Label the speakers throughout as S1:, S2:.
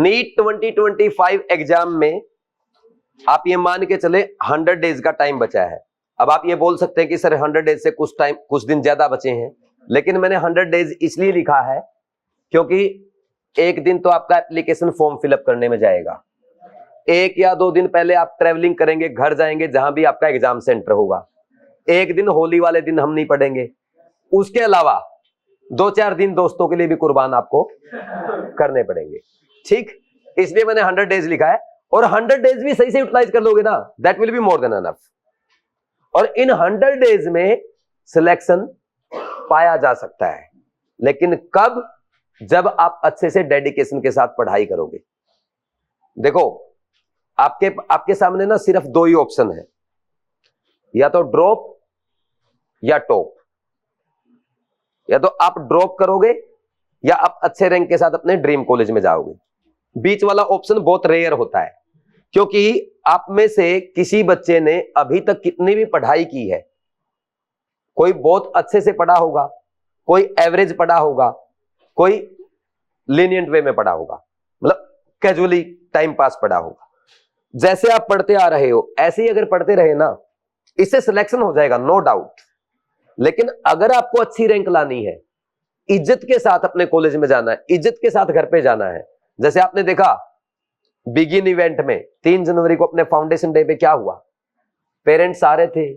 S1: NEET 2025 exam में आप ये मान के चले 100 डेज का टाइम बचा है। अब आप ये बोल सकते हैं कि सर 100 डेज से कुछ दिन ज्यादा बचे हैं, लेकिन मैंने 100 डेज इसलिए लिखा है क्योंकि एक दिन तो आपका एप्लीकेशन फॉर्म फिलअप करने में जाएगा, 1 या 2 दिन पहले आप ट्रेवलिंग करेंगे, घर जाएंगे जहां भी आपका एग्जाम सेंटर होगा, 1 दिन होली वाले दिन हम नहीं पढ़ेंगे, उसके अलावा 2-4 दिन दोस्तों के लिए भी कुर्बान आपको करने पड़ेंगे। ठीक, इसलिए मैंने 100 डेज लिखा है, और 100 डेज भी सही से यूटिलाइज कर लोगे ना, that will be more than enough. और इन 100 डेज में सिलेक्शन पाया जा सकता है, लेकिन कब? जब आप अच्छे से डेडिकेशन के साथ पढ़ाई करोगे। देखो आपके सामने ना सिर्फ 2 ही ऑप्शन है, या तो ड्रॉप या टॉप। या तो आप ड्रॉप करोगे या आप अच्छे रैंक के साथ अपने ड्रीम कॉलेज में जाओगे। बीच वाला ऑप्शन बहुत रेयर होता है, क्योंकि आप में से किसी बच्चे ने अभी तक कितनी भी पढ़ाई की है, कोई बहुत अच्छे से पढ़ा होगा, कोई एवरेज पढ़ा होगा, कोई लीनियंट वे में पढ़ा होगा, मतलब कैजुअली टाइम पास पढ़ा होगा। जैसे आप पढ़ते आ रहे हो ऐसे ही अगर पढ़ते रहे ना, इससे सिलेक्शन हो जाएगा, नो डाउट। लेकिन अगर आपको अच्छी रैंक लानी है, इज्जत के साथ अपने कॉलेज में जाना है, इज्जत के साथ घर पे जाना है। जैसे आपने देखा बिगिन इवेंट में 3 जनवरी को अपने फाउंडेशन डे पे क्या हुआ, पेरेंट्स आ रहे थे,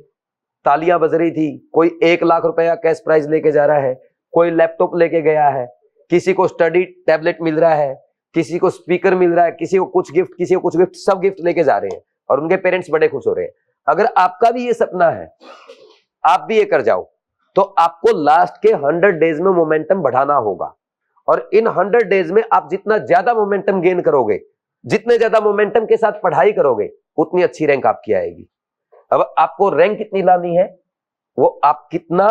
S1: तालियां बज रही थी, कोई 1 लाख रुपया कैश प्राइज लेके जा रहा है, कोई लैपटॉप लेके गया है, किसी को स्टडी टैबलेट मिल रहा है, किसी को स्पीकर मिल रहा है, किसी को कुछ गिफ्ट, किसी को कुछ गिफ्ट, सब गिफ्ट लेके जा रहे हैं और उनके पेरेंट्स बड़े खुश हो रहे हैं। अगर आपका भी ये सपना है, आप भी ये कर जाओ, तो आपको लास्ट के 100 डेज में मोमेंटम बढ़ाना होगा। और इन 100 डेज में आप जितना ज्यादा मोमेंटम गेन करोगे, जितने ज्यादा मोमेंटम के साथ पढ़ाई करोगे, उतनी अच्छी रैंक आपकी आएगी। अब आपको रैंक कितनी लानी है, वो आप कितना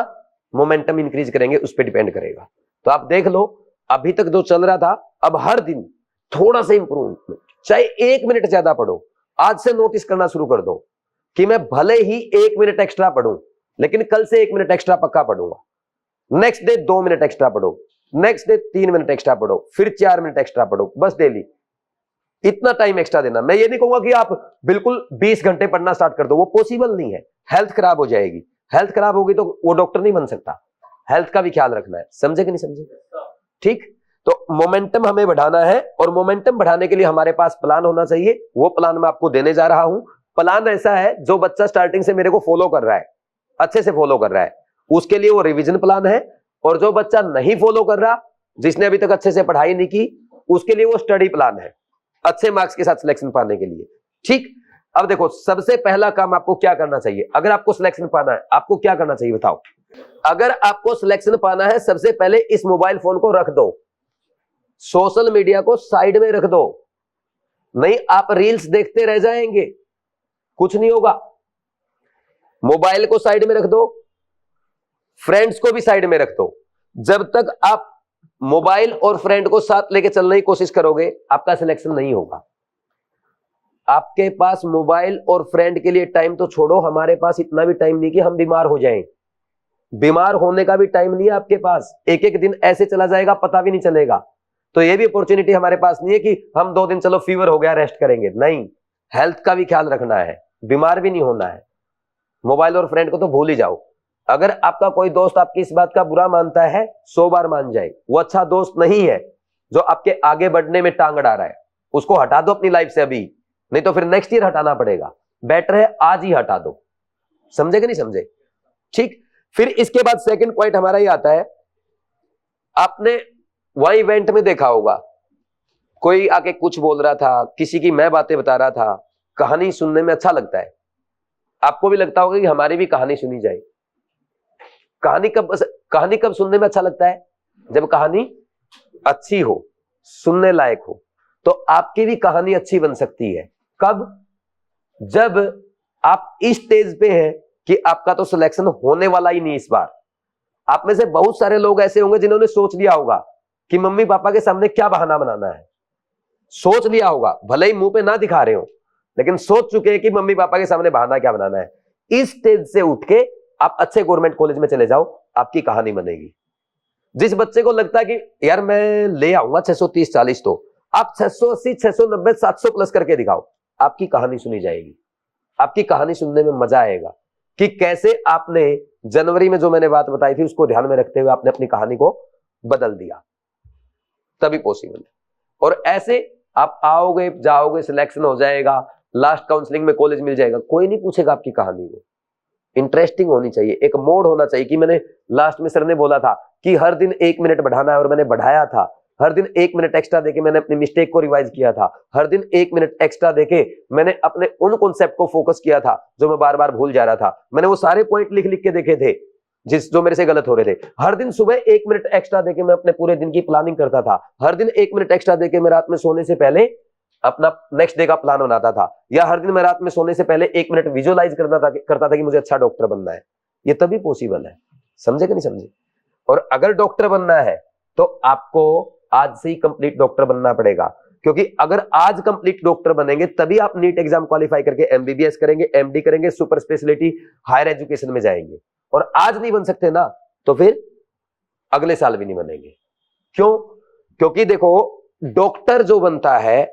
S1: मोमेंटम इंक्रीज करेंगे उस पर डिपेंड करेगा। तो आप देख लो, अभी तक जो चल रहा था, अब हर दिन थोड़ा सा इंप्रूवमेंट, चाहे 1 मिनट ज्यादा पढ़ो। आज से नोटिस करना शुरू कर दो कि मैं भले ही 1 मिनट एक्स्ट्रा पढ़ूं, लेकिन कल से 1 मिनट एक्स्ट्रा पक्का पढ़ूंगा। नेक्स्ट डे 2 मिनट एक्स्ट्रा पढ़ो, नेक्स्ट डे 3 मिनट एक्स्ट्रा पढ़ो, फिर 4 मिनट एक्स्ट्रा पढ़ो, बस डेली इतना टाइम एक्स्ट्रा देना। मैं ये नहीं कहूंगा कि आप बिल्कुल 20 घंटे पढ़ना स्टार्ट कर दो, वो पॉसिबल नहीं है, हेल्थ खराब हो जाएगी। हेल्थ खराब होगी तो वो डॉक्टर नहीं बन सकता। हेल्थ का भी ख्याल रखना है, समझे कि नहीं समझे? ठीक, तो मोमेंटम हमें बढ़ाना है, और मोमेंटम बढ़ाने के लिए हमारे पास प्लान होना चाहिए। वो प्लान मैं आपको देने जा रहा हूं। प्लान ऐसा है, जो बच्चा स्टार्टिंग से मेरे को फॉलो कर रहा है, अच्छे से फॉलो कर रहा है, उसके लिए वो रिवीजन प्लान है। और जो बच्चा नहीं फॉलो कर रहा, जिसने अभी तक अच्छे से पढ़ाई नहीं की, उसके लिए वो स्टडी प्लान है, अच्छे मार्क्स के साथ सिलेक्शन पाने के लिए। ठीक, अब देखो, सबसे पहला काम आपको क्या करना चाहिए? अगर आपको सिलेक्शन पाना है, आपको क्या करना चाहिए बताओ? अगर आपको सिलेक्शन पाना है, सबसे पहले इस मोबाइल फोन को रख दो, सोशल मीडिया को साइड में रख दो। नहीं, आप रील्स देखते रह जाएंगे, कुछ नहीं होगा। मोबाइल को साइड में रख दो, फ्रेंड्स को भी साइड में रख दो। जब तक आप मोबाइल और फ्रेंड को साथ लेके चलने की कोशिश करोगे, आपका सिलेक्शन नहीं होगा। आपके पास मोबाइल और फ्रेंड के लिए टाइम तो छोड़ो, हमारे पास इतना भी टाइम नहीं कि हम बीमार हो जाएं। बीमार होने का भी टाइम नहीं है आपके पास। एक एक दिन ऐसे चला जाएगा, पता भी नहीं चलेगा। तो ये भी अपॉर्चुनिटी हमारे पास नहीं है कि हम 2 दिन चलो फीवर हो गया रेस्ट करेंगे। नहीं, हेल्थ का भी ख्याल रखना है, बीमार भी नहीं होना है। मोबाइल और फ्रेंड को तो भूल ही जाओ। अगर आपका कोई दोस्त आपकी इस बात का बुरा मानता है, 100 बार मान जाए, वो अच्छा दोस्त नहीं है। जो आपके आगे बढ़ने में टांग अड़ा रहा है, उसको हटा दो अपनी लाइफ से अभी, नहीं तो फिर नेक्स्ट ईयर हटाना पड़ेगा। बेटर है आज ही हटा दो। समझे कि नहीं समझे? ठीक, फिर इसके बाद सेकंड पॉइंट हमारा ये आता है, आपने वही इवेंट में देखा होगा, कोई आके कुछ बोल रहा था, किसी की मैं बातें बता रहा था। कहानी सुनने में अच्छा लगता है, आपको भी लगता होगा कि हमारी भी कहानी सुनी जाए। कहानी कब सुनने में अच्छा लगता है? जब कहानी अच्छी हो, सुनने लायक हो। तो आपकी भी कहानी अच्छी बन सकती है। कब? जब आप इस स्टेज पे हैं कि आपका तो सिलेक्शन होने वाला ही नहीं इस बार। आप में से बहुत सारे लोग ऐसे होंगे जिन्होंने सोच लिया होगा कि मम्मी पापा के सामने क्या बहाना बनाना है। सोच लिया होगा, भले ही मुंह पे ना दिखा रहे हो, लेकिन सोच चुके हैं कि मम्मी पापा के सामने बहाना क्या बनाना है। इस स्टेज से उठ के आप अच्छे गवर्नमेंट कॉलेज में चले जाओ, आपकी कहानी बनेगी। जिस बच्चे को लगता है कि यार मैं ले आऊंगा 630-40, तो आप 680, 690, 700 प्लस करके दिखाओ, आपकी कहानी सुनी जाएगी। आपकी कहानी सुनने में मजा आएगा कि कैसे आपने जनवरी में जो मैंने बात बताई थी उसको ध्यान में रखते हुए आपने अपनी कहानी को बदल दिया, तभी पॉसिबल है। और ऐसे आप आओगे, जाओगे, सिलेक्शन हो जाएगा, लास्ट काउंसलिंग में कॉलेज मिल जाएगा, कोई नहीं पूछेगा आपकी कहानी को। इंटरेस्टिंग होनी चाहिए, एक मोड होना चाहिए कि मैंने लास्ट में सर ने बोला था कि हर दिन 1 मिनट बढ़ाना है और मैंने बढ़ाया था, हर दिन 1 मिनट एक्स्ट्रा देके मैंने अपनी मिस्टेक को रिवाइज किया था, हर दिन 1 मिनट एक्स्ट्रा देके मैंने अपने उन कॉन्सेप्ट को फोकस किया था जो मैं बार बार भूल जा रहा था, मैंने वो सारे पॉइंट लिख लिख के देखे थे जो मेरे से गलत हो रहे थे। हर दिन सुबह 1 मिनट एक्स्ट्रा देके मैं अपने पूरे दिन की प्लानिंग करता था, हर दिन 1 मिनट एक्स्ट्रा देके मैं रात में सोने से पहले अपना नेक्स्ट डे का प्लान बनाता था, या हर दिन मैं रात में सोने से पहले 1 मिनट विजुअलाइज करता था कि मुझे अच्छा डॉक्टर बनना है। ये तभी पॉसिबल है, समझे कि नहीं समझे? और अगर डॉक्टर बनना है तो आपको आज से ही कंप्लीट डॉक्टर बनना पड़ेगा, क्योंकि अगर आज कंप्लीट डॉक्टर बनेंगे तभी आप नीट एग्जाम क्वालिफाई करके एमबीबीएस करेंगे, एमडी करेंगे, सुपर स्पेशलिटी हायर एजुकेशन में जाएंगे। और आज नहीं बन सकते ना तो फिर अगले साल भी नहीं बनेंगे। क्यों? क्योंकि देखो डॉक्टर जो बनता है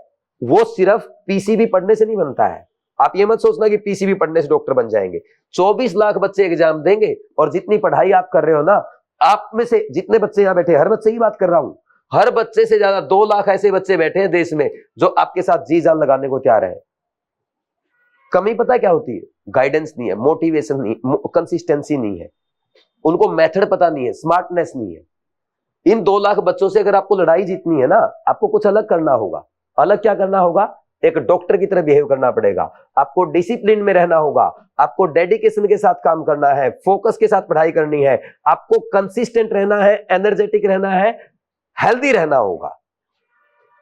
S1: वो सिर्फ पीसीबी पढ़ने से नहीं बनता है। आप ये मत सोचना कि पीसीबी पढ़ने से डॉक्टर बन जाएंगे। 24 लाख बच्चे एग्जाम देंगे और जितनी पढ़ाई आप कर रहे हो ना, आप में से जितने बच्चे यहां बैठे, हर बच्चे की बात कर रहा हूं, हर बच्चे से ज्यादा 2 लाख ऐसे बच्चे बैठे हैं देश में जो आपके साथ जी जान लगाने को तैयार है। कमी पता क्या होती है? गाइडेंस नहीं है, मोटिवेशन नहीं, कंसिस्टेंसी नहीं है, उनको मेथड पता नहीं है, स्मार्टनेस नहीं है। इन 2 लाख बच्चों से अगर आपको लड़ाई जीतनी है ना, आपको कुछ अलग करना होगा। अलग क्या करना होगा? एक डॉक्टर की तरह बिहेव करना पड़ेगा, आपको डिसिप्लिन में रहना होगा, आपको डेडिकेशन के साथ काम करना है, फोकस के साथ पढ़ाई करनी है, आपको कंसिस्टेंट रहना है, एनर्जेटिक रहना है, हेल्दी रहना होगा।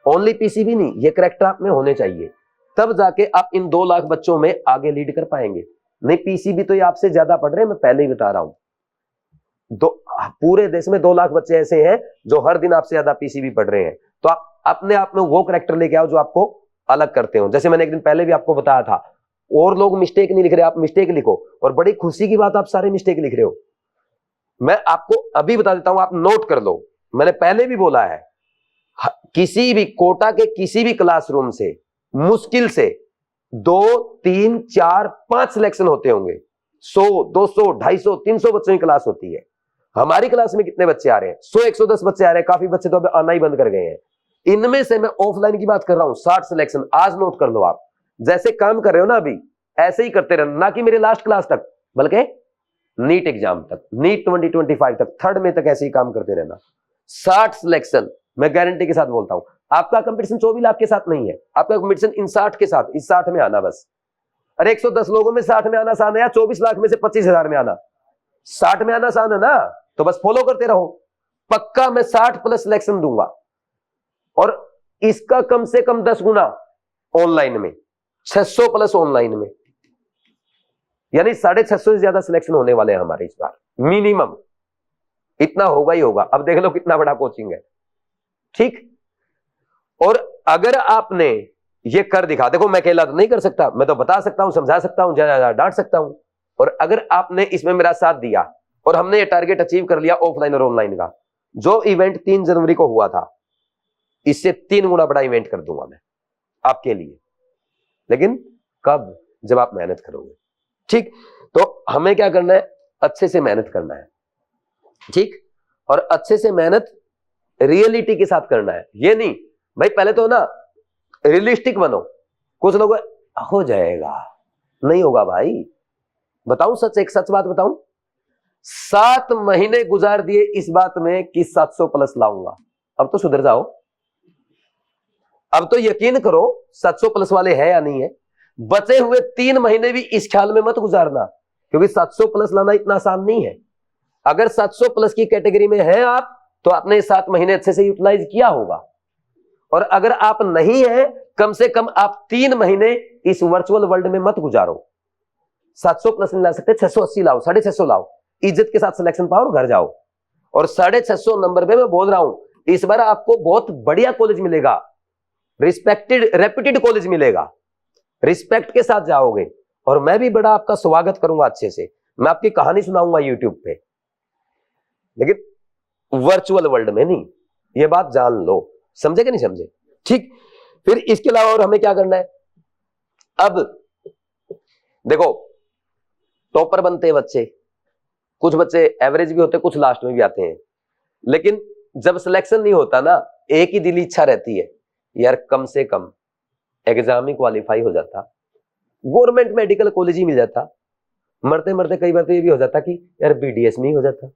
S1: ओनली पीसीबी नहीं, ये कैरेक्टर आप में होने चाहिए, तब जाके आप इन 2 लाख बच्चों में आगे लीड कर पाएंगे। नहीं पीसीबी तो ये आपसे ज्यादा पढ़ रहे हैं, मैं पहले ही बता रहा हूं। पूरे देश में 2 लाख बच्चे ऐसे हैं जो हर दिन आपसे ज्यादा पीसीबी पढ़ रहे हैं। तो आप अपने आप में वो कैरेक्टर लेके आओ जो आपको अलग करते हो। जैसे मैंने एक दिन पहले भी आपको बताया था, और लोग मिस्टेक नहीं लिख रहे, आप मिस्टेक लिखो। और बड़ी खुशी की बात, आप सारे मिस्टेक लिख रहे हो। मैं आपको अभी बता देता हूं, आप नोट कर लो। मैंने पहले भी बोला है, किसी भी कोटा के किसी भी क्लासरूम से मुश्किल से 2, 3, 4, 5 सिलेक्शन होते होंगे। 100, 200, 250, 300 बच्चों की क्लास होती है। हमारी क्लास में कितने बच्चे आ रहे हैं? 100, 110 बच्चे आ रहे हैं। काफी बच्चे तो अब आना ही बंद कर गए हैं। इनमें से मैं ऑफलाइन की बात कर रहा हूं, 60 सिलेक्शन। आज नोट कर लो, आप जैसे काम कर रहे हो ना अभी, ऐसे ही करते रहना, ना कि मेरे लास्ट क्लास तक, बल्कि नीट एग्जाम तक, नीट 2025 तक, 3rd में तक ऐसे ही काम करते रहना। 60 सिलेक्शन, मैं गारंटी के साथ बोलता हूं। आपका कंपटीशन 24 लाख के साथ नहीं है, आपका कंपटीशन इन 60 के साथ, इस 60 में आना बस। अरे 110 लोगों में 60 में आना आसान है, या 24 लाख में से 25,000 में आना? 60 में आना आसान है ना, तो बस फॉलो करते रहो। पक्का मैं 60 प्लस सिलेक्शन दूंगा, और इसका कम से कम 10 गुना ऑनलाइन में, 600 प्लस ऑनलाइन में, यानी 650 से ज्यादा सिलेक्शन होने वाले हैं हमारे इस बार, मिनिमम इतना होगा ही होगा। अब देख लो कितना बड़ा कोचिंग है, ठीक। और अगर आपने ये कर दिखा, देखो मैं अकेला तो नहीं कर सकता, मैं तो बता सकता हूं, समझा सकता हूं, ज्यादा डांट सकता हूं। और अगर आपने इसमें मेरा साथ दिया और हमने ये टारगेट अचीव कर लिया ऑफलाइन और ऑनलाइन का, जो इवेंट 3 जनवरी को हुआ था, इससे 3 गुना बड़ा इवेंट कर दूंगा मैं आपके लिए। लेकिन कब? जब आप मेहनत करोगे, ठीक। तो हमें क्या करना है? अच्छे से मेहनत करना है, ठीक। और अच्छे से मेहनत रियलिटी के साथ करना है। ये नहीं भाई, पहले तो ना रियलिस्टिक बनो। कुछ लोग हो जाएगा, नहीं होगा भाई। बताऊं सच, एक सच बात बताऊं, 7 महीने गुजार दिए इस बात में कि 700 प्लस लाऊंगा। अब तो सुधर जाओ, अब तो यकीन करो 700 प्लस वाले हैं या नहीं है। बचे हुए 3 महीने भी इस ख्याल में मत गुजारना, क्योंकि 700 प्लस लाना इतना आसान नहीं है। अगर 700 प्लस की कैटेगरी में हैं आप, तो आपने 7 महीने अच्छे से यूटिलाइज किया होगा। और अगर आप नहीं है, कम से कम आप 3 महीने इस वर्चुअल वर्ल्ड में मत गुजारो। 700 प्लस नहीं ला सकते, 680 लाओ, 650 लाओ, इज्जत के साथ सिलेक्शन पाओ और घर जाओ। और 650 नंबर पे मैं बोल रहा हूं, इस बार आपको बहुत बढ़िया कॉलेज मिलेगा, रिस्पेक्टेड रेप्यूटेड कॉलेज मिलेगा, रिस्पेक्ट के साथ जाओगे। और मैं भी बड़ा आपका स्वागत करूंगा अच्छे से, मैं आपकी कहानी सुनाऊंगा यूट्यूब पे, लेकिन वर्चुअल वर्ल्ड में नहीं। ये बात जान लो, समझे कि नहीं समझे? ठीक, फिर इसके अलावा और हमें क्या करना है? अब देखो, टॉपर बनते हैं बच्चे, कुछ बच्चे एवरेज भी होते हैं, कुछ लास्ट में भी आते हैं, लेकिन जब सिलेक्शन नहीं होता ना, एक ही दिली इच्छा रहती है, यार कम से कम एग्जाम ही क्वालिफाई हो जाता, गवर्नमेंट मेडिकल कॉलेज ही मिल जाता, मरते मरते कई बार तो ये भी हो जाता कि यार बीडीएस में ही हो जाता।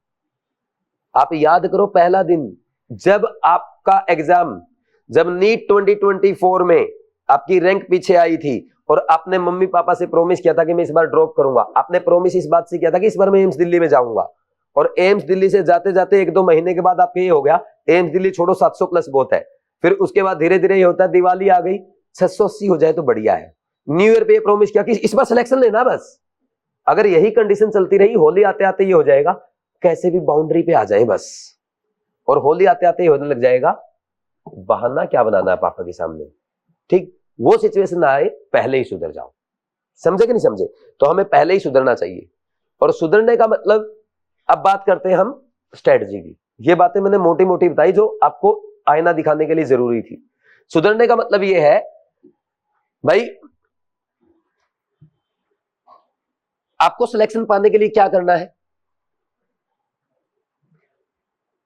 S1: आप याद करो पहला दिन जब आपका एग्जाम, जब नीट 2024 में आपकी रैंक पीछे आई थी और आपने मम्मी पापा से प्रॉमिस किया था कि मैं इस बार ड्रॉप करूंगा, आपने प्रॉमिस इस बात से किया था कि इस बार मैं एम्स दिल्ली में जाऊंगा, और एम्स दिल्ली से जाते जाते 1-2 महीने के बाद आपके ये हो गया, एम्स दिल्ली छोड़ो 700 प्लस बहुत है, फिर उसके बाद धीरे धीरे ये होता है दिवाली आ गई 680 हो जाए तो बढ़िया है, न्यू ईयर पे ये प्रॉमिस किया कि इस बार सिलेक्शन लेना बस। अगर यही कंडीशन चलती रही, होली आते आते ये हो जाएगा कैसे भी बाउंड्री पे आ जाए बस, और होली आते आते ये होने लग जाएगा बहाना क्या बनाना है पापा के सामने। ठीक, वो सिचुएशन ना आए, पहले ही सुधर जाओ। समझे कि नहीं समझे? तो हमें पहले ही सुधरना चाहिए, और सुधरने का मतलब, अब बात करते हैं हम स्ट्रेटजी की। ये बातें मैंने मोटी मोटी बताई जो आपको आईना दिखाने के लिए जरूरी थी। सुधरने का मतलब ये है भाई, आपको सिलेक्शन पाने के लिए क्या करना है?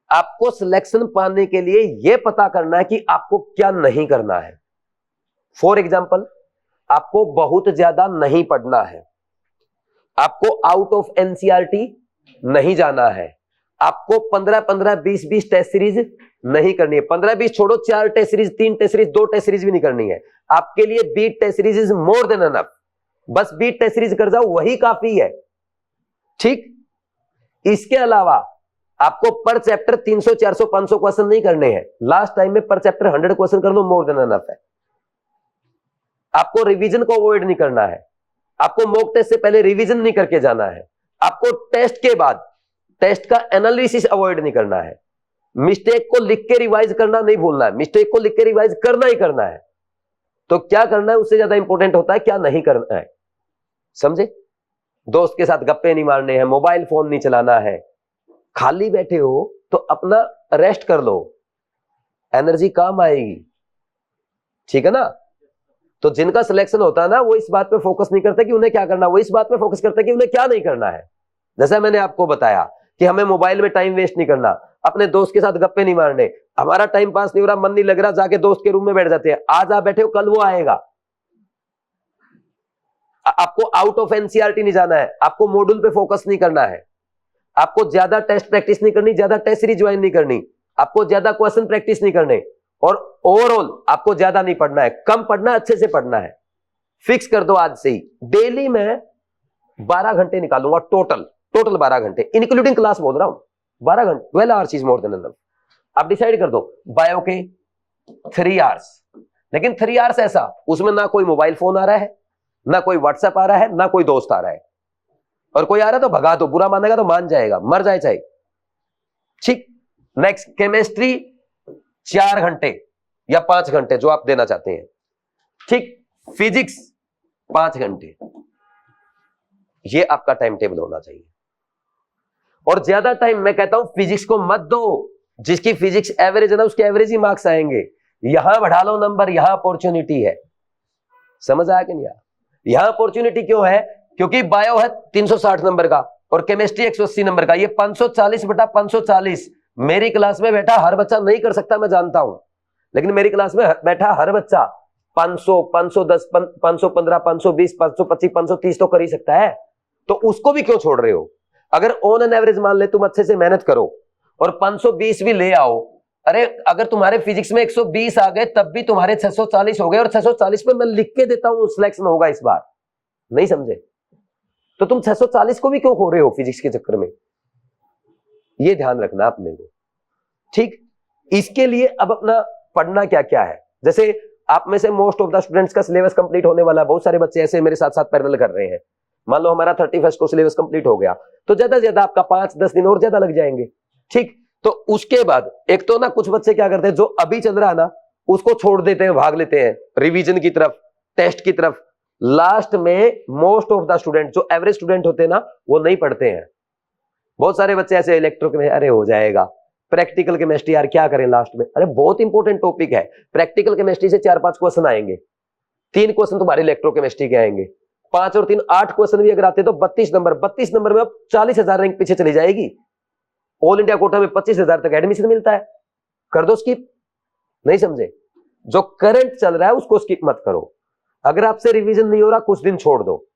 S1: आपको सिलेक्शन पाने के लिए यह पता करना है कि आपको क्या नहीं करना है। फॉर एग्जाम्पल, आपको बहुत ज्यादा नहीं पढ़ना है, आपको आउट ऑफ एनसीईआरटी नहीं जाना है, आपको 15-15, 20-20 टेस्ट सीरीज नहीं करनी है, 15-20 छोड़ो, 4 test series, 3 test series, 2 test series भी नहीं करनी है। आपके लिए 20 test series is more than enough. बस 20 टेस्ट सीरीज कर जाओ, वही काफी है। ठीक, इसके अलावा आपको पर चैप्टर 300, 400, 500 क्वेश्चन नहीं करने हैं। लास्ट टाइम में पर चैप्टर 100 क्वेश्चन कर लो, मोर देन एनफ है। आपको रिवीजन को अवॉइड नहीं करना है, आपको मॉक टेस्ट से पहले रिवीजन नहीं करके जाना है, आपको टेस्ट के बाद टेस्ट का एनालिसिस अवॉइड नहीं करना है, मिस्टेक को लिख के रिवाइज करना नहीं भूलना है, मिस्टेक को लिख के रिवाइज करना ही करना है। तो क्या करना है उससे ज्यादा इंपॉर्टेंट होता है क्या नहीं करना है। समझे? दोस्त के साथ गप्पे नहीं मारने हैं, मोबाइल फोन नहीं चलाना है, खाली बैठे हो तो अपना रेस्ट कर लो, एनर्जी काम आएगी। ठीक है ना? तो जिनका सिलेक्शन होता है ना, वो इस बात पे फोकस नहीं करते कि उन्हें क्या करना, वो इस बात पे फोकस करते कि उन्हें क्या नहीं करना है। जैसा मैंने आपको बताया कि हमें मोबाइल में टाइम वेस्ट नहीं करना, अपने दोस्त के साथ गप्पे नहीं मारने, हमारा टाइम पास नहीं हो रहा, मन नहीं लग रहा, जाके दोस्त के रूम में बैठ जाते हैं। आज आप बैठे हो, कल वो आएगा। आपको आउट ऑफ एनसीईआरटी नहीं जाना है, आपको मॉड्यूल पे फोकस नहीं करना है, आपको ज्यादा टेस्ट प्रैक्टिस नहीं करनी, ज्यादा टेस्ट सीरीज ज्वाइन नहीं करनी, आपको ज्यादा क्वेश्चन प्रैक्टिस नहीं करने, और ओवरऑल आपको ज्यादा नहीं पढ़ना है, कम पढ़ना है, अच्छे से पढ़ना है। फिक्स कर दो आज से ही, डेली मैं 12 घंटे निकालूंगा, टोटल 12 घंटे, इंक्लूडिंग क्लास बोल रहा हूं, 12 घंटे, 12 hours is more than enough. आप डिसाइड कर दो, बायो के 3 आवर्स, लेकिन 3 आवर्स ऐसा, उसमें ना कोई मोबाइल फोन आ रहा है, ना कोई व्हाट्सएप आ रहा है, ना कोई दोस्त आ रहा है, और कोई आ रहा है तो भगा दो, बुरा मानेगा तो मान जाएगा, मर जाए चाहे। ठीक, नेक्स्ट केमिस्ट्री 4 घंटे या 5 घंटे जो आप देना चाहते हैं। ठीक, फिजिक्स 5 घंटे, ये आपका टाइम टेबल होना चाहिए। और ज्यादा टाइम मैं कहता हूं फिजिक्स को मत दो, जिसकी फिजिक्स एवरेज है ना, उसके एवरेज ही मार्क्स आएंगे। यहां बढ़ा लो नंबर, यहां अपॉर्चुनिटी है। समझ आया कि नहीं आया? यहां अपॉर्चुनिटी क्यों है? क्योंकि बायो है 360 नंबर का और केमिस्ट्री 180 नंबर का, ये 540/540 मेरी क्लास में बैठा हर बच्चा नहीं कर सकता, मैं जानता हूं, लेकिन मेरी क्लास में बैठा हर बच्चा 500, 510, 515, 520, 525, 530 तो कर ही सकता है। तो उसको भी क्यों छोड़ रहे हो? अगर ऑन एन एवरेज मान ले तुम अच्छे से मेहनत करो और 520 भी ले आओ, अरे अगर तुम्हारे फिजिक्स में 120 आ गए तब भी तुम्हारे 640 हो गए, और 640 पे मैं लिख के देता हूं सिलेक्शन होगा इस बार। नहीं समझे? तो तुम 640 को भी क्यों खो रहे हो फिजिक्स के चक्कर में? ये ध्यान रखना अपने को। ठीक, इसके लिए अब अपना पढ़ना क्या क्या है। जैसे आप में से मोस्ट ऑफ द स्टूडेंट्स का सिलेबस कंप्लीट होने वाला है, बहुत सारे बच्चे ऐसे मेरे साथ साथ पैरेलल कर रहे हैं। मान लो हमारा 31 को सिलेबस कंप्लीट हो गया, तो ज्यादा से ज्यादा आपका 5-10 दिन और ज्यादा लग जाएंगे। ठीक, तो उसके बाद एक तो ना कुछ बच्चे क्या करते हैं, जो अभी चल रहा है ना उसको छोड़ देते हैं, भाग लेते हैं रिवीजन की तरफ, टेस्ट की तरफ। लास्ट में मोस्ट ऑफ द स्टूडेंट, जो एवरेज स्टूडेंट होते हैं ना, वो नहीं पढ़ते हैं। बहुत सारे बच्चे ऐसे इलेक्ट्रो में, अरे हो जाएगा, प्रैक्टिकल केमिस्ट्री यार क्या करें लास्ट में? अरे बहुत इंपॉर्टेंट टॉपिक है। प्रैक्टिकल केमिस्ट्री से 4-5 क्वेश्चन आएंगे, 3 क्वेश्चन तुम्हारे इलेक्ट्रोकेमिस्ट्री के आएंगे, 5 और 3 8 क्वेश्चन भी अगर आते तो 32 नंबर में अब 40,000 रैंक पीछे चली जाएगी। ऑल इंडिया कोटा में 25,000 तक एडमिशन मिलता है, कर दो स्किप। नहीं समझे? जो करंट चल रहा है उसको स्किप मत करो। अगर आपसे रिवीजन नहीं हो रहा कुछ दिन छोड़ दो,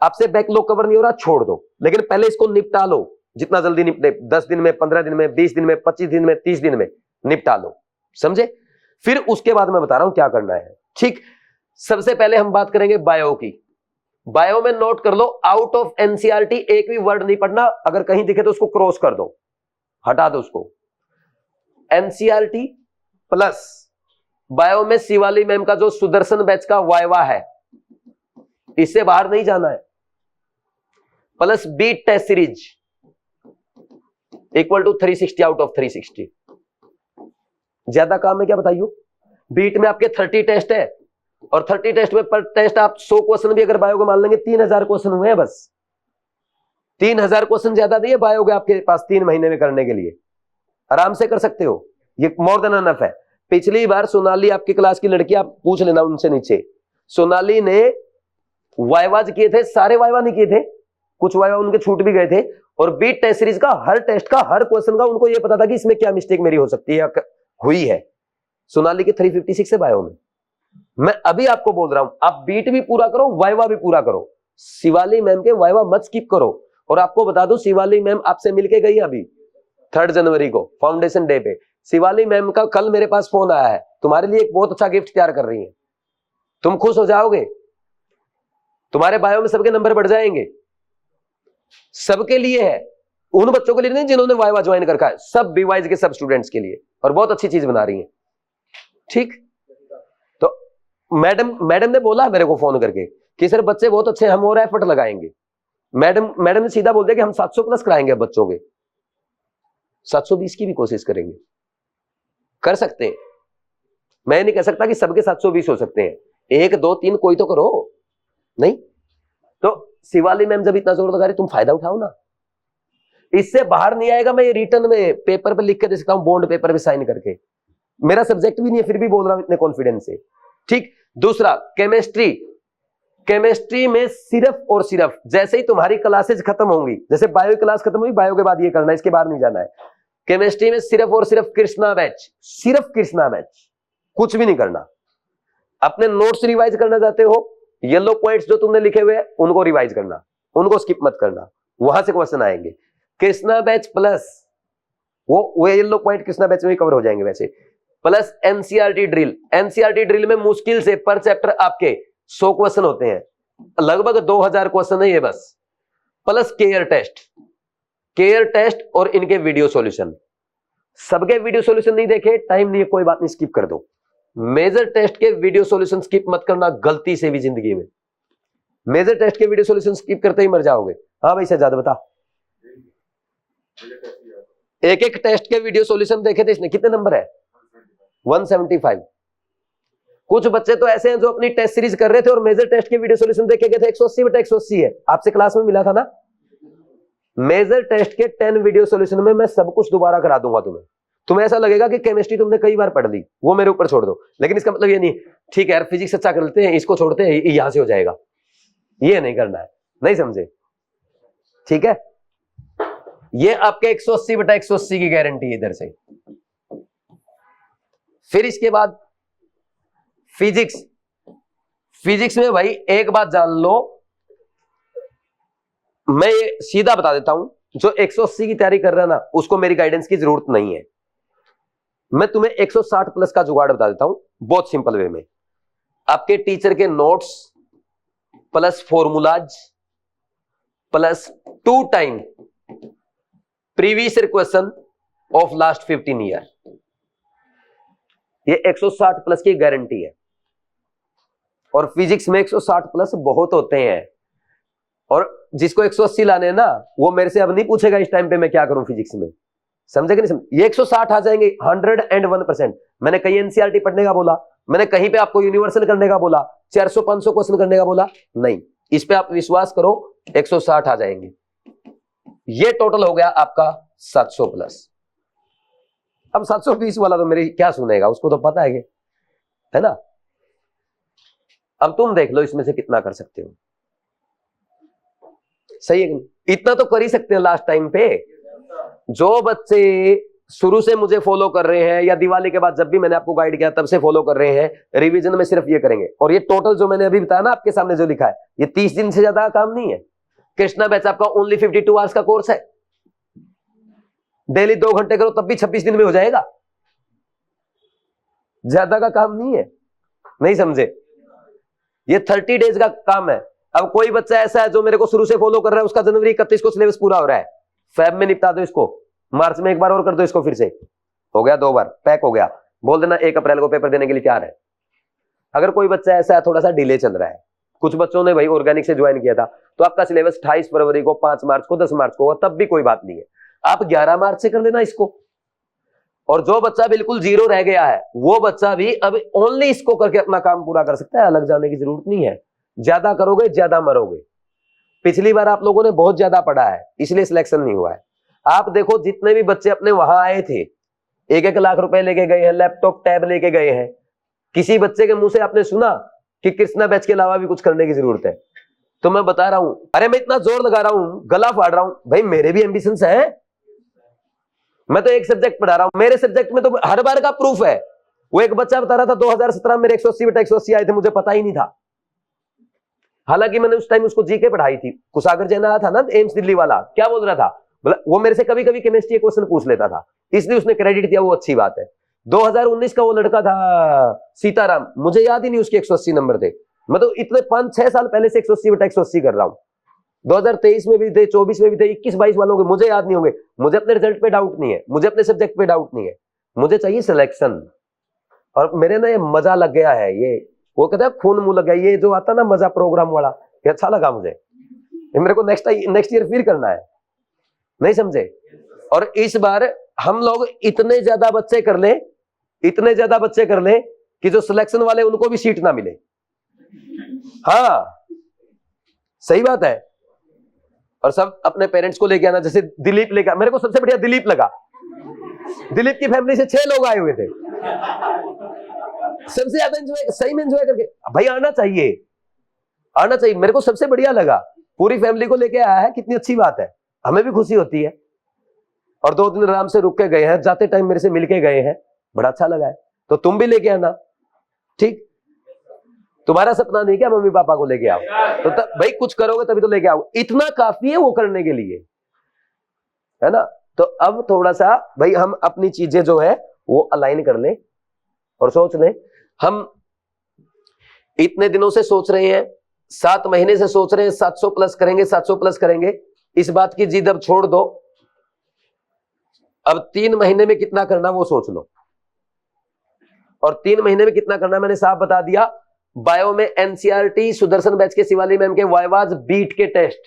S1: आपसे बैकलॉग कवर नहीं हो रहा छोड़ दो, लेकिन पहले इसको निपटा लो जितना जल्दी निपटे। 10 दिन में, 15 दिन में, 20 दिन में, 25 दिन में, 30 दिन में निपटा लो, समझे? फिर उसके बाद मैं बता रहा हूं क्या करना है। ठीक, सबसे पहले हम बात करेंगे बायो की। बायो में नोट कर लो, आउट ऑफ एनसीईआरटी एक भी वर्ड नहीं पढ़ना, अगर कहीं दिखे तो उसको क्रॉस कर दो, हटा दो उसको। एनसीईआरटी प्लस बायो में शिवाली मैम का जो सुदर्शन बैच का वाइवा है, इससे बाहर नहीं जाना है, plus beat test series equal to 360 out of 360। ज्यादा काम है क्या बताइए? बीट में आपके 30 टेस्ट है, और 30 टेस्ट में पर टेस्ट आप 100 क्वेश्चन भी अगर बायो को मान लेंगे 3000 क्वेश्चन हुए हैं बस। 3000 क्वेश्चन ज्यादा नहीं है बायो के आपके पास 3 महीने में करने के लिए, आराम से कर सकते हो, ये मोर देन एनफ है। पिछली बार सोनाली आपकी क्लास की लड़की, आप पूछ लेना उनसे नीचे, सोनाली ने वाइवाज किए थे, सारे वाइवा नहीं किए थे, कुछ वाइवा उनके छूट भी गए थे, और बीट टेस्ट सीरीज का हर टेस्ट का हर क्वेश्चन का उनको ये पता था कि इसमें क्या मिस्टेक मेरी हो सकती है या हुई है। सोनाली के 356 है बायो में। मैं अभी आपको बोल रहा हूं, आप बीट भी पूरा करो, वाइवा भी पूरा करो, शिवाली मैम के वाइवा मत स्किप करो। और आपको बता दूं, शिवाली मैम आपसे मिलके गई अभी 3 जनवरी को फाउंडेशन डे पे। शिवाली मैम का कल मेरे पास फोन आया है, तुम्हारे लिए एक बहुत अच्छा गिफ्ट तैयार कर रही है, तुम खुश हो जाओगे, तुम्हारे बायो में सबके नंबर बढ़ जाएंगे। सबके लिए है, उन बच्चों के लिए नहीं जिन्होंने वाइवा ज्वाइन कर रखा है, सब बीवाइज के सब स्टूडेंट्स के लिए, और बहुत अच्छी चीज बना रही है। ठीक, तो मैडम ने बोला मेरे को फोन करके कि सर बच्चे बहुत अच्छे, हम और एफर्ट लगाएंगे। मैडम ने सीधा बोल दिया कि हम 700 प्लस कराएंगे बच्चों के, 720 की भी कोशिश करेंगे, कर सकते हैं। मैं नहीं कह सकता कि सबके 720 हो सकते हैं, 1 2 3 कोई तो करो, नहीं तो शिवाली मैम जब इतना जोर लगा रही, तुम फायदा उठाओ ना, इससे बाहर नहीं आएगा। मैं ये रिटर्न में पेपर पे लिख के दे सकता हूं, बॉन्ड पेपर पे साइन करके, मेरा सब्जेक्ट भी नहीं है फिर भी बोल रहा हूं इतने कॉन्फिडेंस से। ठीक, दूसरा केमिस्ट्री में सिर्फ और सिर्फ जैसे ही तुम्हारी क्लासेज खत्म होंगी, जैसे बायो क्लास खत्म हुई, बायो के बाद ये करना है, इसके बाहर नहीं जाना है। केमिस्ट्री में सिर्फ और सिर्फ कृष्णा बैच, सिर्फ कृष्णा बैच, कुछ भी नहीं करना। अपने नोट्स रिवाइज करना चाहते हो, येलो पॉइंट्स जो तुमने लिखे हुए हैं उनको रिवाइज करना, उनको स्किप मत करना, वहां से क्वेश्चन आएंगे। कृष्णा बैच प्लस वो येलो पॉइंट कृष्णा बैच में ही कवर हो जाएंगे वैसे, plus NCERT drill. NCERT drill में मुश्किल से पर चैप्टर आपके 100 क्वेश्चन होते हैं, लगभग 2000 क्वेश्चन है ये बस, प्लस केयर टेस्ट और इनके वीडियो सॉल्यूशन। सबके वीडियो सॉल्यूशन नहीं देखे, टाइम नहीं है, कोई बात नहीं, स्किप कर दो। मेजर टेस्ट के वीडियो सॉल्यूशन स्किप मत करना गलती से भी जिंदगी में, मेजर टेस्ट के वीडियो सॉल्यूशन स्किप करते ही मर जाओगे। हाँ भाई सजाद बता, एक टेस्ट के वीडियो सॉल्यूशन देखे थे इसने, कितने नंबर है? 175। कुछ बच्चे तो ऐसे हैं जो अपनी टेस्ट सीरीज कर रहे थे और मेजर टेस्ट के वीडियो सॉल्यूशन देखे गए थे, 180/180 है, आपसे क्लास में मिला था ना। मेजर टेस्ट के 10 वीडियो सॉल्यूशन में मैं सब कुछ दोबारा करा दूंगा तुम्हें ऐसा लगेगा कि केमिस्ट्री तुमने कई बार पढ़ ली, वो मेरे ऊपर छोड़ दो, लेकिन इसका मतलब ये नहीं ठीक है यार फिजिक्स अच्छा कर लेते हैं, इसको छोड़ते हैं, यहां से हो जाएगा, ये नहीं करना है, नहीं समझे? ठीक है, ये आपके 180/180 की गारंटी है इधर से। फिर इसके बाद फिजिक्स में भाई एक बात जान लो, मैं ये सीधा बता देता हूं, जो 180 की तैयारी कर रहा है ना, उसको मेरी गाइडेंस की जरूरत नहीं है। मैं तुम्हें 160 प्लस का जुगाड़ बता देता हूं बहुत सिंपल वे में। आपके टीचर के notes plus formulas plus 2 time previous year question of last 15 year, ये 160 प्लस की गारंटी है। और फिजिक्स में 160 प्लस बहुत होते हैं, और जिसको 180 लाने हैं ना, वो मेरे से अब नहीं पूछेगा इस टाइम पे मैं क्या करूं फिजिक्स में, समझे कि नहीं समझे? ये 160 आ जाएंगे 101%। मैंने कहीं एनसीईआरटी पढ़ने का बोला, मैंने कहीं पे आपको यूनिवर्सल करने का बोला, 400-500 क्वेश्चन करने का बोला नहीं, इस पे आप विश्वास करो 160 आ जाएंगे। ये टोटल हो गया आपका 700 प्लस। अब 720 वाला तो मेरी क्या सुनेगा, उसको तो पता है ना। अब तुम देख लो इसमें से कितना कर सकते हो, सही है कि नहीं? इतना तो कर ही सकते हैं लास्ट टाइम पे। जो बच्चे शुरू से मुझे फॉलो कर रहे हैं या दिवाली के बाद जब भी मैंने आपको गाइड किया तब से फॉलो कर रहे हैं, रिवीजन में सिर्फ ये करेंगे। और ये टोटल जो मैंने अभी बताया ना आपके सामने जो लिखा है, ये 30 दिन से ज्यादा काम नहीं है। कृष्णा बैच आपका ओनली 52 आवर्स का कोर्स है, डेली 2 घंटे करो तब भी 26 दिन में हो जाएगा, ज्यादा का काम नहीं है, नहीं समझे? ये 30 डेज का काम है। अब कोई बच्चा ऐसा है जो मेरे को शुरू से फॉलो कर रहा है, उसका जनवरी 31 को सिलेबस पूरा हो रहा है, फेब में निपटा दो इसको, मार्च में एक बार और कर दो इसको, फिर से हो गया, 2 बार पैक हो गया, बोल देना 1 अप्रैल को पेपर देने के लिए तैयार है। अगर कोई बच्चा ऐसा है थोड़ा सा डिले चल रहा है, कुछ बच्चों ने भाई ऑर्गेनिक से ज्वाइन किया था, तो आपका सिलेबस 28 फरवरी को, 5 मार्च को, 10 मार्च को होगा, तब भी कोई बात नहीं है, आप 11 मार्च से कर लेना इसको। और जो बच्चा बिल्कुल जीरो रह गया है वो बच्चा भी अब ओनली इसको करके अपना काम पूरा कर सकता है, अलग जाने की जरूरत नहीं है। ज्यादा करोगे ज्यादा मरोगे। पिछली बार आप लोगों ने बहुत ज्यादा पढ़ा है इसलिए सिलेक्शन नहीं हुआ है। आप देखो जितने भी बच्चे अपने वहां आए थे, 1-1 लाख रुपए लेके गए हैं, लैपटॉप टैब लेके गए हैं, किसी बच्चे के मुंह से आपने सुना कि कृष्णा बैच के अलावा भी कुछ करने की जरूरत है? तो मैं बता रहा हूं, अरे मैं इतना जोर लगा रहा हूं, गला फाड़ रहा हूं, भाई मेरे भी एम्बिशंस है, मैं तो एक सब्जेक्ट पढ़ा रहा हूं, मेरे सब्जेक्ट में तो हर बार का प्रूफ है। वो एक बच्चा बता रहा था 2017 में मेरे 180 बेटा 180 आए थे, मुझे पता ही नहीं था, हालांकि मैंने उस टाइम उसको जीके पढ़ाई थी। कुशागर जैन आया था ना एम्स दिल्ली वाला, क्या बोल रहा था, वो मेरे से कभी कभी केमिस्ट्री क्वेश्चन पूछ लेता था, इसलिए उसने क्रेडिट दिया, वो अच्छी बात है। 2019 का वो लड़का था सीताराम, मुझे याद ही नहीं उसके 180 नंबर थे, मैं तो इतने 5-6 साल पहले से 180 बेटा 180 कर रहा हूं। 2023 में भी थे, 24 में भी थे, 21-22 वालों के मुझे याद नहीं होंगे। मुझे अपने रिजल्ट पे डाउट नहीं है, मुझे अपने सब्जेक्ट पे डाउट नहीं है, मुझे चाहिए सिलेक्शन। और मेरे ना ये मजा लग गया है, ये वो कहता है खून मुंह लग गया, ये जो आता ना मजा प्रोग्राम वाला, ये अच्छा लगा मुझे, ये मेरे को नेक्स्ट ईयर फिर करना है, नहीं समझे? और इस बार हम लोग इतने ज्यादा बच्चे कर ले, इतने ज्यादा बच्चे कर ले कि जो सिलेक्शन वाले उनको भी सीट ना मिले। हाँ सही बात है। और सब अपने पेरेंट्स को लेके आना, जैसे दिलीप लेकर, मेरे को सबसे बढ़िया दिलीप लगा, दिलीप की फैमिली से 6 लोग आए हुए थे, सबसे ज्यादा एंजॉय, सही में एंजॉय करके, भाई आना चाहिए, आना चाहिए, मेरे को सबसे बढ़िया लगा। पूरी फैमिली को लेके आया है, कितनी अच्छी बात है, हमें भी खुशी होती है। और 2 दिन आराम से रुक के गए हैं, जाते टाइम मेरे से मिलके गए हैं, बड़ा अच्छा लगा है। तो तुम भी लेके आना, ठीक? तुम्हारा सपना नहीं क्या मम्मी पापा को लेके आओ, तो भाई कुछ करोगे तभी तो लेके आओ, इतना काफी है वो करने के लिए, है ना? तो अब थोड़ा सा भाई हम अपनी चीजें जो है वो अलाइन कर लें और सोच लें। हम इतने दिनों से सोच रहे हैं, 7 महीने से सोच रहे हैं 700 प्लस करेंगे, 700 प्लस करेंगे, इस बात की जिद अब छोड़ दो। अब 3 महीने में कितना करना वो सोच लो, और 3 महीने में कितना करना मैंने साफ बता दिया। बायो में एनसीईआरटी सुदर्शन बैच के शिवाली मैम के वाइवाज बीट के टेस्ट,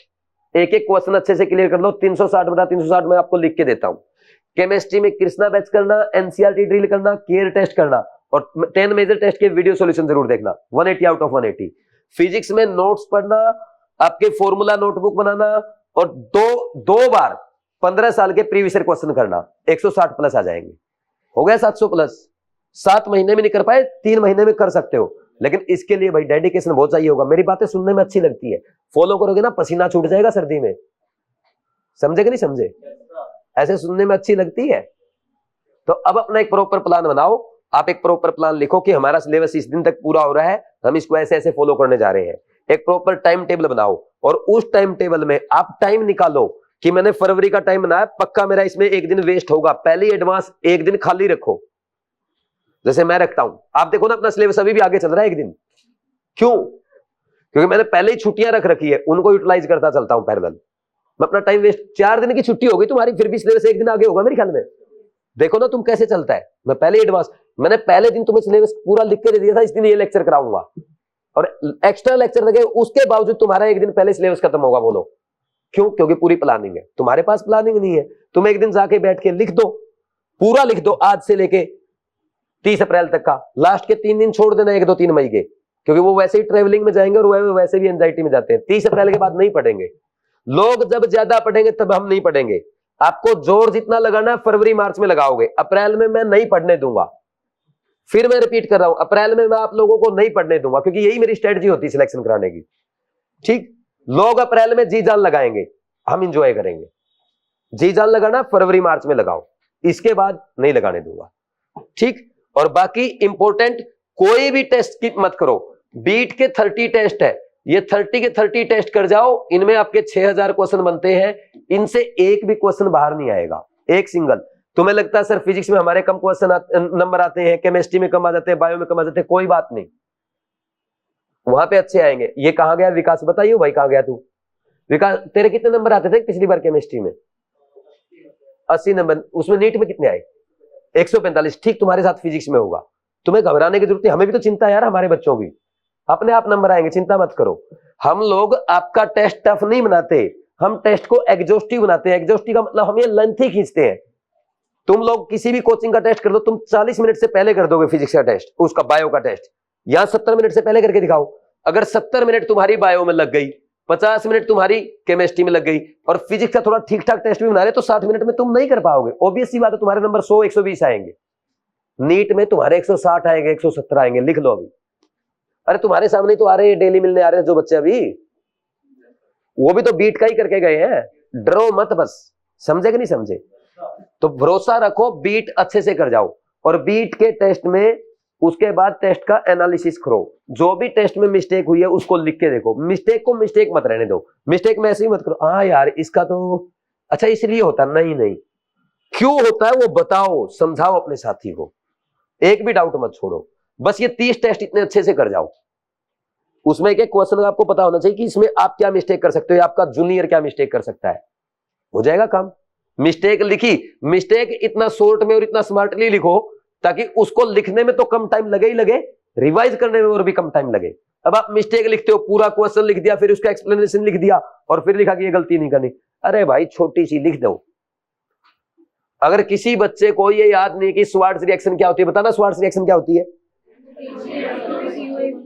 S1: एक एक क्वेश्चन अच्छे से क्लियर कर लो, 360 बटा 360 में आपको लिख के देता हूं। केमिस्ट्री में कृष्णा बैच करना, एनसीईआरटी ड्रिल करना, केयर टेस्ट करना, और 10 मेजर टेस्ट के वीडियो सॉल्यूशन जरूर देखना, 180 आउट ऑफ 180। फिजिक्स में नोट्स पढ़ना, आपके फॉर्मूला नोटबुक बनाना, और दो बार 15 साल के प्रीवियस ईयर क्वेश्चन करना, 160 प्लस आ जाएंगे। हो गया 700 प्लस। 7 महीने में नहीं कर पाए, 3 महीने में कर सकते हो, लेकिन इसके लिए भाई डेडिकेशन बहुत चाहिए होगा। मेरी बातें सुनने में अच्छी लगती है, फॉलो करोगे ना पसीना छूट जाएगा सर्दी में, समझे कि नहीं समझे? ऐसे सुनने में अच्छी लगती है। तो अब अपना एक प्रॉपर प्लान बनाओ, आप एक प्रॉपर प्लान लिखो कि हमारा सिलेबस इस दिन तक पूरा हो रहा है, हम इसको ऐसे ऐसे फॉलो करने जा रहे हैं। एक प्रॉपर टाइम टेबल बनाओ, और उस टाइम टेबल में आप टाइम निकालो कि मैंने फरवरी का टाइम बनाया, पक्का मेरा इसमें 1 दिन वेस्ट होगा, पहले एडवांस 1 दिन खाली रखो, जैसे मैं रखता हूं। आप देखो ना अपना सिलेबस अभी भी आगे चल रहा है 1 दिन, क्यों? क्योंकि मैंने पहले ही छुट्टियां रख रखी है, उनको यूटिलाइज करता चलता हूं पैरेलल। मैं अपना टाइम वेस्ट, 4 दिन की छुट्टी होगी तुम्हारी, फिर भी सिलेबस 1 दिन आगे होगा मेरे ख्याल में। देखो ना तुम कैसे चलता है, मैं पहले एडवांस, मैंने पहले दिन तुम्हें सिलेबस पूरा लिख के दे दिया था, इस दिन ये लेक्चर कराऊंगा, और एक्स्ट्रा लेक्चर लगे, उसके बावजूद तुम्हारा 1 दिन पहले सिलेबस खत्म होगा। बोलो क्यों? क्योंकि पूरी प्लानिंग है, तुम्हारे पास प्लानिंग नहीं है। तुम 1 दिन जाके बैठ के लिख दो, पूरा लिख दो, आज से लेके 30 अप्रैल तक का, लास्ट के 3 दिन छोड़ देना 1, 2, 3 मई के, क्योंकि वो वैसे ही ट्रेवलिंग में जाएंगे और वैसे भी एंजाइटी में जाते हैं। 30 अप्रैल के बाद नहीं पढ़ेंगे लोग, जब ज्यादा पढ़ेंगे तब हम नहीं पढ़ेंगे। आपको जोर जितना लगाना है फरवरी मार्च में लगाओगे, अप्रैल में मैं नहीं पढ़ने दूंगा। फिर मैं रिपीट कर रहा हूं, अप्रैल में मैं आप लोगों को नहीं पढ़ने दूंगा, क्योंकि यही मेरी स्ट्रेटजी होती है सिलेक्शन कराने की। ठीक, लोग अप्रैल में जी जान लगाएंगे, हम इंजॉय करेंगे। जी जान लगाना फरवरी मार्च में लगाओ, इसके बाद नहीं लगाने दूंगा। ठीक, और बाकी इंपॉर्टेंट कोई भी टेस्ट स्किप मत करो। बीट के 30 टेस्ट है, ये 30 के 30 टेस्ट कर जाओ, इनमें आपके 6000 क्वेश्चन बनते हैं, इनसे एक भी क्वेश्चन बाहर नहीं आएगा, एक सिंगल। तुम्हें लगता है सर फिजिक्स में हमारे कम क्वेश्चन नंबर आते हैं, केमिस्ट्री में कम आ जाते हैं, बायो में कम आ जाते हैं, कोई बात नहीं, वहां पे अच्छे आएंगे। ये कहां गया विकास, बताइए भाई कहां गया तू? विकास तेरे कितने नंबर आते थे पिछली बार केमिस्ट्री में? 80 नंबर। उसमें नीट में कितने आए? 145। ठीक, तुम्हारे साथ फिजिक्स में होगा, तुम्हें घबराने की जरूरत नहीं, हमें भी तो चिंता है यार, हमारे बच्चों की, अपने आप नंबर आएंगे, चिंता मत करो। हम लोग आपका टेस्ट टफ नहीं बनाते, हम टेस्ट को एग्जॉस्टिव बनाते हैं। एग्जॉस्टिव का मतलब हम ये लेंथी खींचते हैं। तुम लोग किसी भी कोचिंग का टेस्ट कर दो, तुम 40 मिनट से पहले कर दोगे फिजिक्स का टेस्ट, उसका बायो का टेस्ट, यहां 70 मिनट से पहले करके दिखाओ। अगर 70 मिनट तुम्हारी बायो में लग गई, 50 मिनट तुम्हारी केमिस्ट्री में लग गई, और फिजिक्स का थोड़ा ठीक ठाक टेस्ट भी बना रहे, तो 60 मिनट में तुम नहीं कर पाओगे। ऑब्वियस सी बात है, तुम्हारे नंबर 100 120 आएंगे, नीट में तुम्हारे 160 आएंगे, 170 आएंगे, लिख लो अभी। अरे तुम्हारे सामने तो आ रहे हैं, डेली मिलने आ रहे हैं जो बच्चे, अभी वो भी तो बीट का ही करके गए हैं। डरो मत, बस, समझे कि नहीं समझे? तो भरोसा रखो, बीट अच्छे से कर जाओ, और बीट के टेस्ट में उसके बाद टेस्ट का एनालिसिस करो। जो भी टेस्ट में मिस्टेक हुई है उसको लिख के देखो, मिस्टेक को मिस्टेक मत रहने दो, मिस्टेक में ऐसे ही मत करो, हाँ यार इसका तो अच्छा इसलिए होता, नहीं नहीं, क्यों होता है वो बताओ, समझाओ अपने साथी को, एक भी डाउट मत छोड़ो। बस ये 30 टेस्ट इतने अच्छे से कर जाओ, उसमें एक एक क्वेश्चन आपको पता होना चाहिए कि इसमें आप क्या मिस्टेक कर सकते हो, आपका जूनियर क्या मिस्टेक कर सकता है, हो जाएगा काम। मिस्टेक लिखी, मिस्टेक इतना शॉर्ट में और इतना स्मार्टली लिखो ताकि उसको लिखने में तो कम टाइम लगे ही लगे, रिवाइज करने में और भी कम टाइम लगे। अब आप मिस्टेक लिखते हो, पूरा क्वेश्चन लिख दिया, फिर उसका एक्सप्लेनेशन लिख दिया, और फिर लिखा कि ये गलती नहीं करनी। अरे भाई छोटी सी लिख दो। अगर किसी बच्चे को ये याद नहीं कि स्वार्ट्ज रिएक्शन क्या होती है, बताना स्वार्ट्ज रिएक्शन क्या होती है?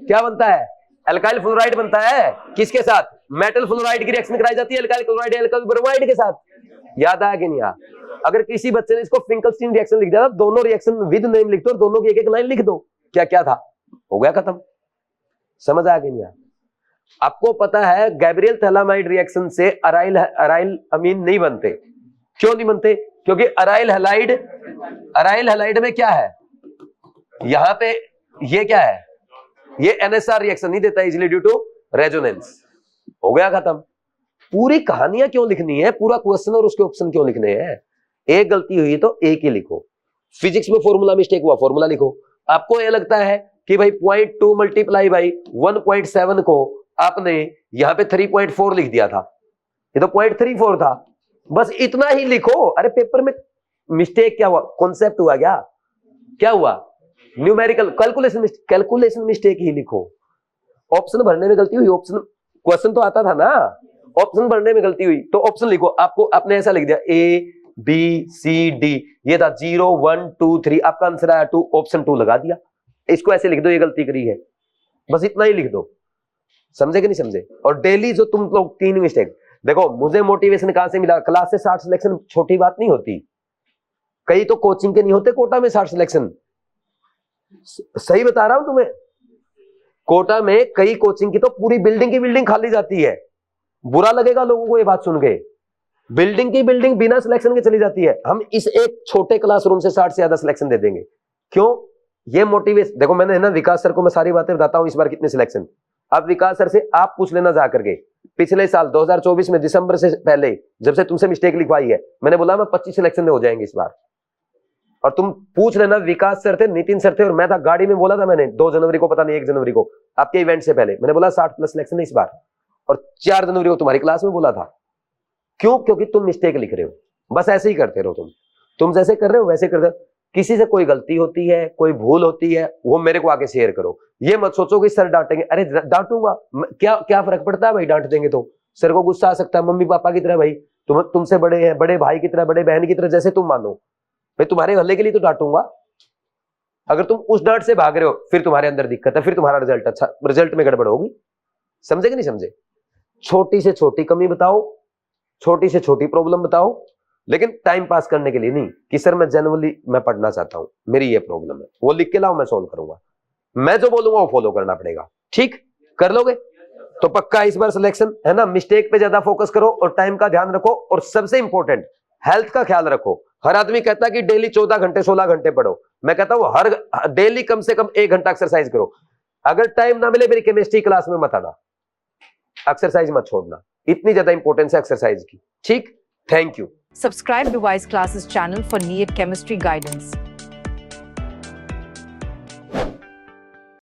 S1: क्या बनता है? एल्काइल फ्लोराइड बनता है, किसके साथ? मेटल फ्लोराइड की रिएक्शन कराई जाती है एल्काइल क्लोराइड एल्काइल ब्रोमाइड के साथ। याद आया कि नहीं आया? अगर किसी बच्चे ने इसको फिंकलस्टीन रिएक्शन लिख दिया, दोनों रिएक्शन विद नेम लिख दो, दोनों की एक एक लाइन लिख दो, क्या क्या था, हो गया खत्म। समझ आया कि नहीं आया? आपको पता है गैब्रियल थैलामाइड रिएक्शन से अराइल अमीन नहीं बनते। क्यों नहीं बनते? क्योंकि अराइल हैलाइड में क्या है, यहां पे ये क्या है, ये एनएसआर रिएक्शन नहीं देता इजीली ड्यू टू रेजोनेंस। हो गया खत्म। पूरी कहानियां क्यों लिखनी है, पूरा क्वेश्चन और उसके ऑप्शन क्यों लिखने हैं? एक गलती हुई तो एक ही लिखो। फिजिक्स में फॉर्मूला मिस्टेक हुआ, फॉर्मूला लिखो। आपको यह लगता है कि भाई 0.2 मल्टीप्लाई बाई 1.7 को आपने यहां पे 3.4 लिख दिया था, ये तो 0.34 था, बस इतना ही लिखो। अरे पेपर में मिस्टेक क्या हुआ, कॉन्सेप्ट हुआ, क्या हुआ, न्यूमेरिकल कैलकुलेशन मिस्टेक ही लिखो। ऑप्शन भरने में गलती हुई, ऑप्शन क्वेश्चन तो आता था ना, ऑप्शन भरने में गलती हुई तो ऑप्शन लिखो। आपने ऐसा लिख दिया ABCD, ये था 0 1 2 3, आपका आंसर आया 2, ऑप्शन 2 लगा दिया। इसको ऐसे लिख दो, ये गलती करी है, बस इतना ही लिख दो। समझे कि नहीं समझे? और डेली जो तुम लोग 3 मिस्टेक, देखो मुझे मोटिवेशन कहां से मिला, क्लास से 60 सिलेक्शन छोटी बात नहीं होती। कई तो कोचिंग के नहीं होते कोटा में 60 सिलेक्शन, सही बता रहा हूं तुम्हें। कोटा में कई कोचिंग की तो पूरी बिल्डिंग की बिल्डिंग खाली जाती है। बुरा लगेगा लोगों को ये बात सुन के, बिल्डिंग की बिल्डिंग बिना सिलेक्शन के चली जाती है। हम इस एक छोटे क्लासरूम से 60 से ज्यादा सिलेक्शन दे देंगे। क्यों? ये मोटिवेशन देखो, मैंने है ना विकास सर को मैं सारी बातें बताता हूं इस बार कितने सिलेक्शन। अब विकास सर से आप पूछ लेना जा करके, पिछले साल 2024 में दिसंबर से पहले जब से तुमसे मिस्टेक लिखवाई है, मैंने बोला मैं 25 सिलेक्शन हो जाएंगे इस बार। और तुम पूछ लेना, विकास सर थे, नितिन सर थे और मैं था, गाड़ी में बोला था मैंने 2 जनवरी को, पता नहीं 1 जनवरी को, आपके इवेंट से पहले मैंने बोला 60+ सिलेक्शन है इस बार। और 4 जनवरी को तुम्हारी क्लास में बोला था। क्यों? क्योंकि तुम मिस्टेक लिख रहे हो। बस ऐसे ही करते रहो, तुम जैसे कर रहे हो वैसे कर रहे हो। किसी से कोई गलती होती है, कोई भूल होती है, वो मेरे को आके शेयर करो। ये मत सोचो कि सर डांटेंगे, अरे डांटूंगा, क्या फर्क पड़ता है भाई, डांट देंगे तो सर को गुस्सा आ सकता है। मम्मी पापा की तरह भाई, तुमसे बड़े हैं, बड़े भाई की तरह, बड़े बहन की तरह, जैसे तुम मानो भाई, तुम्हारे भले के लिए तो डांटूंगा। अगर तुम उस डांट से भाग रहे हो फिर तुम्हारे अंदर दिक्कत है, फिर तुम्हारा रिजल्ट में गड़बड़ होगी। समझे कि नहीं समझे? छोटी से छोटी कमी बताओ, छोटी से छोटी प्रॉब्लम बताओ, लेकिन टाइम पास करने के लिए नहीं कि सर मैं जनरली मैं पढ़ना चाहता हूं, मेरी ये प्रॉब्लम है, वो लिख के लाओ, मैं सॉल्व करूंगा। मैं जो बोलूंगा वो फॉलो करना पड़ेगा। ठीक, कर लोगे तो पक्का इस बार सिलेक्शन है ना। मिस्टेक पे ज्यादा फोकस करो और टाइम का ध्यान रखो, और सबसे इंपॉर्टेंट हेल्थ का ख्याल रखो। हर आदमी कहता है कि डेली 14 घंटे 16 घंटे पढ़ो, मैं कहता हूं हर डेली कम से कम 1 घंटा एक्सरसाइज करो। अगर टाइम ना मिले मेरी केमिस्ट्री क्लास में मत आना, एक्सरसाइज मत छोड़ना, इतनी ज्यादा इंपॉर्टेंस है एक्सरसाइज की। ठीक, thank you.
S2: Subscribe to Wise Classes channel for NEET Chemistry guidance.